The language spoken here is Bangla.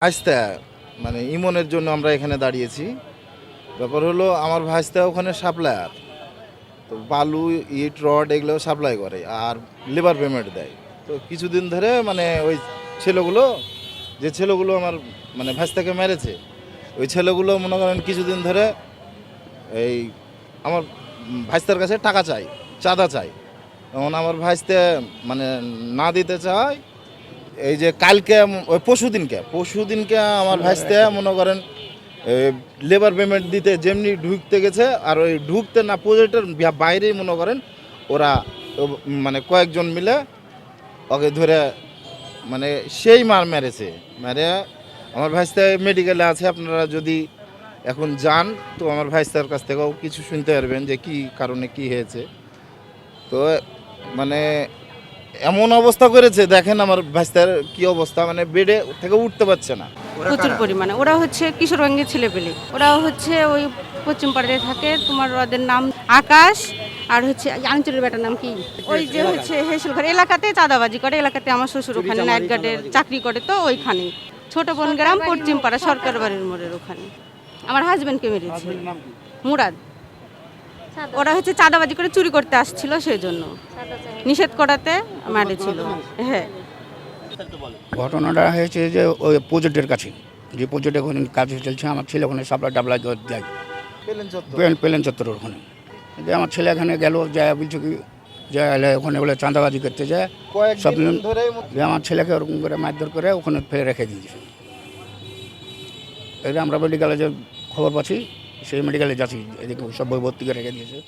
ভাইস্তা মানে ইমনের জন্য আমরা এখানে দাঁড়িয়েছি। ব্যাপার হলো আমার ভাইস্তা ওখানে সাপ্লায়ার, তো বালু ইট রড এগুলো সাপ্লাই করে আর লেবার পেমেন্ট দেয়। তো কিছুদিন ধরে মানে ওই ছেলেগুলো যে ছেলেগুলো আমার মানে ভাইস্তাকে মেরেছে, ওই ছেলেগুলো মনে করেন কিছুদিন ধরে এই আমার ভাইস্তার কাছে টাকা চাই, চাঁদা চাই। তখন আমার ভাইস্তে মানে না দিতে চায়। এই যে কালকে ওই পরশুদিনকে আমার ভাইস্তে মনে করেন লেবার পেমেন্ট দিতে যেমনি ঢুকতে গেছে, আর ওই ঢুকতে না প্রজেক্টের বাইরেই মনে করেন ওরা মানে কয়েকজন মিলে ওকে ধরে মানে সেই মার মেরেছে। মেরে আমার ভাইস্তা মেডিকেলে আছে, আপনারা যদি এখন যান তো আমার ভাইস্তার কাছ থেকেও কিছু শুনতে পারবেন যে কি কারণে কি হয়েছে। তো মানে এমন অবস্থা করেছে, দেখেন আমার ভাইস্তার কি অবস্থা, মানে বেডে থেকে উঠতে পারছে না। প্রচুর পরিমাণে ওরা হচ্ছে কিশোরগঞ্জের ছেলেপেলে, ওরা হচ্ছে ওই পশ্চিম পাড়ায় থাকে। তোমার ওদের নাম আকাশ, আর হচ্ছে আঞ্চলের বেটার নাম কি, ওই যে হচ্ছে হেসেলঘর এলাকাতে চাঁদাবাজি করে। এলাকাতে আমার শ্বশুর ওখানে নাইট গার্ডের চাকরি করে, তো ওইখানে ছোট বোন গ্রাম পশ্চিম পাড়া সরকার বাড়ির মোড়ের ওখানে আমার হাজবেন্ডকে মেরেছে মুরাদ। ওরা হচ্ছে চাঁদাবাজি করে চুরি করতে আসছিল, সেই জন্য নিষেধ করাতে মেরেছিল। হ্যাঁ, ঘটনাটা হয়েছে যে ওই প্রজেক্টের কাছে, যে প্রজেক্টে ওখানে কাজ চলছে, আমার ছেলে ওখানে সাপ্লাই টাপ্লাই দেয় প্লেন চত্বরের ওখানে। যে আমার ছেলে এখানে গেল, যায় বলছে কি যে ওখানে বলে চাঁদাবাজি করতে যায় সব যে আমার ছেলেকে ওরকম করে মারধর করে ওখানে ফেলে রেখে দিয়েছে। এটা আমরা মেডিকেলে যে খবর পাচ্ছি, সেই মেডিকেলে যাচ্ছি, এদিকে সব বই ভর্তি করে রেখে দিয়েছে।